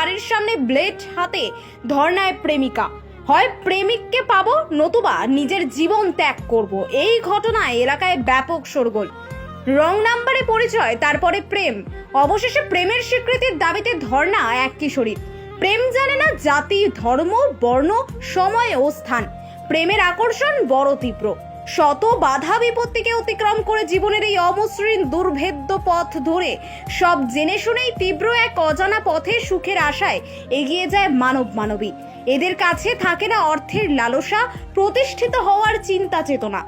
বাড়ির সামনে ব্লেড হাতে ধর্নায় প্রেমিকা। হয় প্রেমিককে পাবো, নতুবা নিজের জীবন ত্যাগ করব। এই ঘটনায় এলাকায় ব্যাপক শোরগোল। রং নাম্বারে পরিচয়, তারপরে প্রেম, অবশেষে প্রেমের স্বীকৃতির দাবিতে ধর্না এক কিশোরীর। প্রেম জানে না জাতি, ধর্ম, বর্ণ, সময় ও স্থান। প্রেমের আকর্ষণ বড় তীব্র। শত বাধা বিপত্তিকে অতিক্রম করে জীবনের এই অমসৃণ দুর্ভেদ্য পথ ধরে সব জেনে শুনেই তীব্র এক অজানা পথে সুখের আশায় এগিয়ে যায় মানবী। এদের কাছে থাকে না অর্থের লালসা, প্রতিষ্ঠিত হওয়ার চিন্তা চেতনা।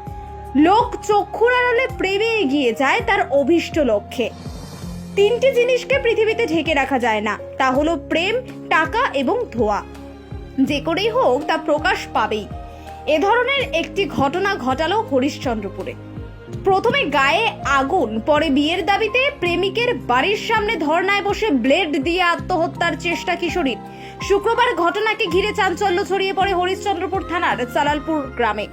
লোক চক্ষুর আড়ালে প্রেমে এগিয়ে যায় তার অভীষ্ট লক্ষ্যে। তিনটি জিনিসকে পৃথিবীতে ঢেকে রাখা যায় না, তা হলো প্রেম, টাকা এবং ধোঁয়া। যে করেই হোক তা প্রকাশ পাবেই। এ ধরনের একটি ঘটনা ঘটালো হরিশ্চন্দ্রপুরে। প্রথমে গায়ে আগুন, পরে বিয়ের দাবিতে প্রেমিকের বাড়ির সামনে ধর্নায় বসে ব্লেড দিয়ে আত্মহত্যার চেষ্টা কিশোরীর। শুক্রবার ঘটনাকে ঘিরে চাঞ্চল্য ছড়িয়ে পড়ে হরিশ্চন্দ্রপুর থানার সালালপুর গ্রামে।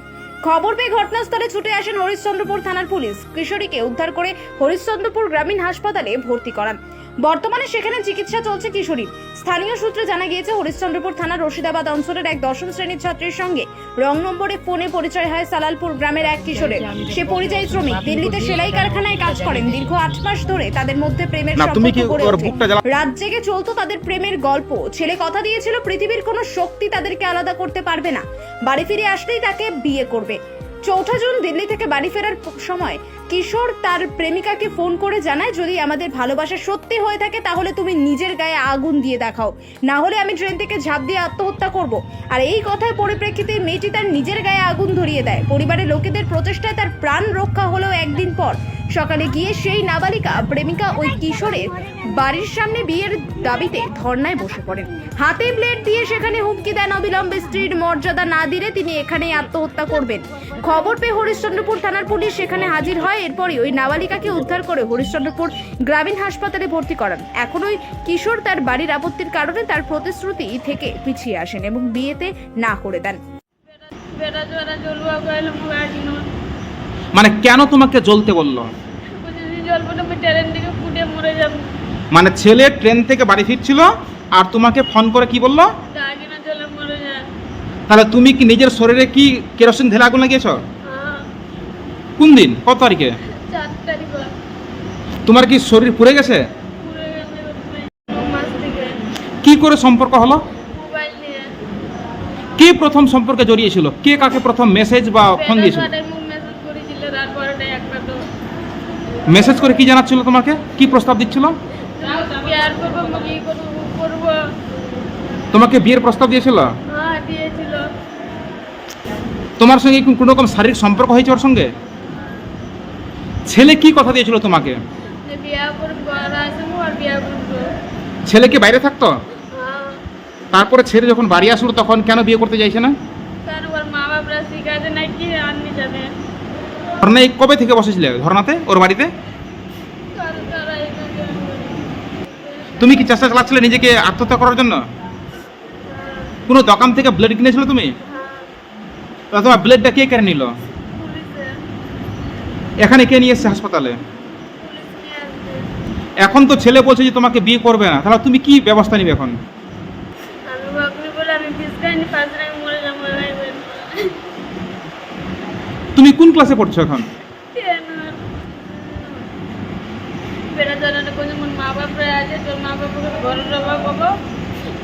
খবর পেয়ে ঘটনাস্থলে ছুটে আসেন হরিশ্চন্দ্রপুর থানার পুলিশ। কিশোরীকে উদ্ধার করে হরিশ্চন্দ্রপুর গ্রামীণ হাসপাতালে ভর্তি করান। বর্তমানে সেখানে চিকিৎসা চলছে কিশোরীর। স্থানীয় সূত্রে জানা গিয়েছে, হরিশ্চন্দ্রপুর থানার রশিদাবাদ অঞ্চলের এক দশম শ্রেণীর ছাত্রীর সঙ্গে রং নম্বরে ফোনে পরিচয় হয় সালালপুর গ্রামের এক কিশোরের। সে পরিযায়ী শ্রমিক, দিল্লিতে সেলাই কারখানায় কাজ করেন। দীর্ঘ 8 মাস ধরে তাদের মধ্যে প্রেমের সম্পর্ক গড়ে ওঠে। রাত জেগে চলতো তাদের প্রেমের গল্প। ছেলে কথা দিয়েছিল পৃথিবীর কোনো শক্তি তাদেরকে আলাদা করতে পারবে না, বাড়ি ফিরে আসলেই তাকে বিয়ে করবে। 4 জুন দিল্লি থেকে বাড়ি ফেরার সময় কিশোর তার প্রেমিকাকে ফোন করে জানায়, যদি আমাদের ভালোবাসা সত্যি হয়ে থাকে তাহলে তুমি নিজের গায়ে আগুন দিয়ে দেখাও, না হলে আমি ট্রেন থেকে ঝাঁপ দিয়ে আত্মহত্যা করব। আর এই কথার পরিপ্রেক্ষিতে মেয়েটি তার নিজের গায়ে আগুন ধরিয়ে দেয়। পরিবারের লোকেদের প্রচেষ্টায় তার প্রাণ রক্ষা হলেও একদিন পর সকালে গিয়ে সেই নাবালিকা প্রেমিকা ওই কিশোরের বাড়ির সামনে বিয়ের দাবিতে ধর্নায় বসে পড়েন। হাতে ব্লেড দিয়ে সেখানে হুমকি দেন অবিলম্বে স্ত্রীর মর্যাদা না দিলে তিনি এখানেই আত্মহত্যা করবেন। খবর পেয়ে হরিশ্চন্দ্রপুর থানার পুলিশ সেখানে হাজির হয়। এরপরই ওই নাবালিকাকে উদ্ধার করে হরিশ্চন্দ্রপুর গ্রামীণ হাসপাতালে ভর্তি করান। এখন ওই কিশোর তার বাড়ির আপত্তির কারণে তার প্রতিশ্রুতি থেকে পিছিয়ে আসেন এবং বিয়েতে না করে দেন। মানে কেন তোমাকে জ্বলতে বললো? মানে ছেলে ট্রেন থেকে বাড়ি ফিরছিল আর তোমাকে ফোন করে কি বললো? তাহলে তুমি কি নিজের শরীরে কি কেরোসিন ঢেলে আগুন লাগিয়েছ? কোন দিন, কত তারিখে? 4 তারিখ। তোমার কি শরীর পুড়ে গেছে? কি করে সম্পর্ক হলো? মোবাইল নিয়ে। কি প্রথম সম্পর্কে জড়িয়েছিল? কে কাকে প্রথম মেসেজ বা ফোন দিয়েছিল? মেসেজ করেছিল, তারপরে একটা তো মেসেজ করে কি জানাচ্ছিল তোমাকে? কি প্রস্তাব দিচ্ছিল? বিয়ার করব, মুখি করব। তোমাকে বিয়ের প্রস্তাব দিয়েছিল? হ্যাঁ, দিয়েছিল। তোমার সঙ্গে কোনো রকম শারীরিক সম্পর্ক হয়েছে ওর সঙ্গে? ছেলে কি কথা দিয়েছিল তোমাকে? যে বিয়া করব, আর আসবো আর বিয়া করব। ছেলে কি বাইরে থাকতো? হ্যাঁ। তারপরে ছেলে যখন বাড়ি আসলো তখন কেন বিয়ে করতে চাইছে না? তার ওর মা বাবারা শিখাতে নাকি আননি যাবে। ধর্নায় কবে থেকে বসেছিলে ধর্নাতে ওর বাড়িতে? তুমি কি চেষ্টা চালাচ্ছিলে নিজেকে আত্মহত্যা করার জন্য? কোনো দোকান থেকে ব্লেড কিনেছিল তুমি? তোমার ব্লেডটা কে কেড়ে নিল? এখানে কে নিয়ে এসছে হাসপাতালে? এখন তো ছেলে বলছে যে তোমাকে বিয়ে করবে না, তাহলে তুমি কি ব্যবস্থা নিবে এখন? তুমি কোন ক্লাসে পড়ছো এখন? মা বাপরা আছে, তোর মা বাবাকে ঘরের অভাব পাবো,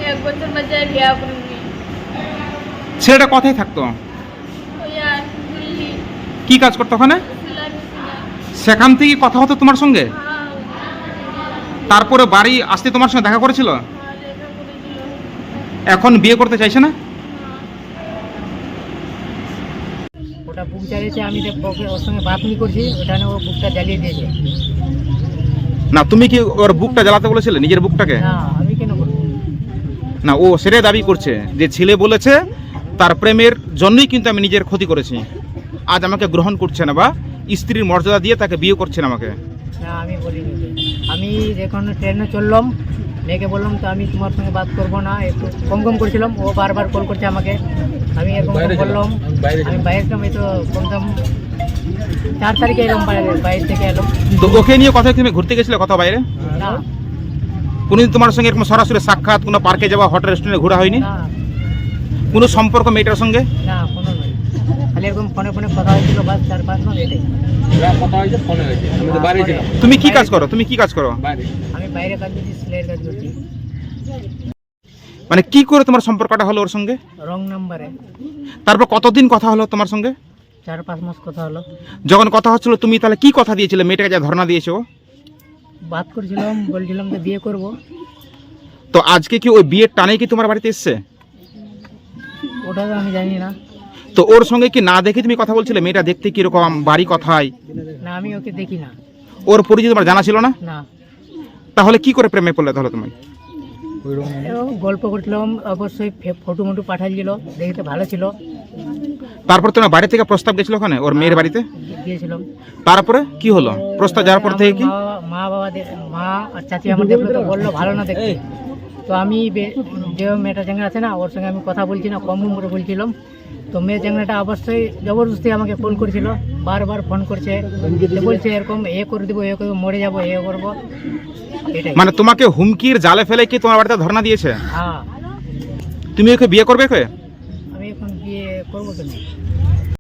1 বছর বাজায় বিয়া করবি। ছেলেটা কোথায় থাকতো? ওই আর দিল্লি কি কাজ করতো ওখানে? সেখান থেকে কথা হতো তোমার সঙ্গে? তারপরে বাড়ি আসতে তোমার সঙ্গে দেখা করেছিল? এখন বিয়ে করতে চাইছে না? ওটা বুক জ্বালিয়েছে, আমি ওর সঙ্গে বাতনি করছি, ওটা ও বুকটা জ্বালিয়ে দিয়েছে। না, তুমি কি ওর বুকটা জ্বালাতে বলেছিলে, নিজের বুকটাকে? না, আমি কেন করবো? না, ও সেটাই দাবি করছে যে ছেলে বলেছে তার প্রেমের জন্যই কিন্তু আমি নিজের ক্ষতি করেছি, আজ আমাকে গ্রহণ করছে না বা স্ত্রীর মর্যাদা দিয়ে তাকে বিয়ে করছে না আমাকে। না, আমি বলিনি। আমি যখন ট্রেনে চললাম, মেয়েকে বললাম তো আমি তোমার সঙ্গে বাত করবো না, একটু কম করেছিলাম। ও বারবার কল করছে আমাকে, আমি এরকম বললাম আমি বাইরে ছিলাম। এই তো কমসম 4 তারিখে এলাম, বাইরে থেকে এলাম। তো ওকে নিয়ে কথা তুমি ঘুরতে গেছিলে কোথাও বাইরে? না, কোনোদিন তোমার সঙ্গে এরকম সরাসরি সাক্ষাৎ, কোনো পার্কে যাওয়া, হোটেল রেস্টুরেন্টে ঘোরা হয়নি? না কোনো সম্পর্ক মেয়েটার সঙ্গে? না কোনো নয়, খালি এরকম ফোনে ফোনে কথা হয়েছিল বাস 4-5 মাস এটাই। তুমি কি কাজ করো? তুমি কি কাজ করো? আমি বাইরে কাজ করছি, সেলাইয়ের কাজ করছি। মানে কি করে তোমার সম্পর্কটা হলো ওর সঙ্গে? রং নাম্বারে তারপর কতদিন কথা হলো তোমার সঙ্গে? 4-5 মাস কথা হলো। যখন কথা হচ্ছিল তুমি তাহলে কি কথা দিয়েছিলে মেয়েটাকে, যা ধর্ণা দিয়েছো? বাত করছিলাম, বলছিলাম যে বিয়ে করব। তো আজকে কি ওই বিয়ের টানে কি তোমার বাড়িতে এসছে? ওটা তো আমি জানি না। তো ওর সঙ্গে কি না দেখে তুমি কথা বলছিলে? মেয়েটা দেখতে কিরকম, বাড়ি কোথায়? না আমি ওকে দেখি না। ওর পরিচয় তোমার জানা ছিল না? না তাহলে কি করে প্রেমে পড়লে তাহলে তুমি? এরকম গল্প করছিলাম, অবশ্যই ফটো মটো পাঠাচ্ছিল, দেখতে ভালো ছিল, তারপর তোমার বাড়ি থেকে প্রস্তাব গেছিল ওখানে ওর মেয়ের বাড়িতে? গিয়েছিলাম। তারপরে কি হলো? প্রস্তাব যাওয়ার পর থেকে কি? মা বাবা মা আর চাচি আমার দেখলো তো বললো ভালো না দেখতে। তো আমি যে মেয়েটা চ্যাংড়া আছে না, ওর সঙ্গে আমি কথা বলছি না, কম করে বলছিলাম। তো মেয়ে চ্যাংড়াটা অবশ্যই জবরদস্তি আমাকে ফোন করেছিল, বারবার ফোন করছে, বলছে এরকম করে দেবো, করে দেবো, মরে যাবো, করবো, এটাই। মানে তোমাকে হুমকির জালে ফেলে কি তোমার বাড়িতে ধর্ণা দিয়েছে? হ্যাঁ তুমি ওকে বিয়ে করবে? আমি এখন বিয়ে করবো কেন?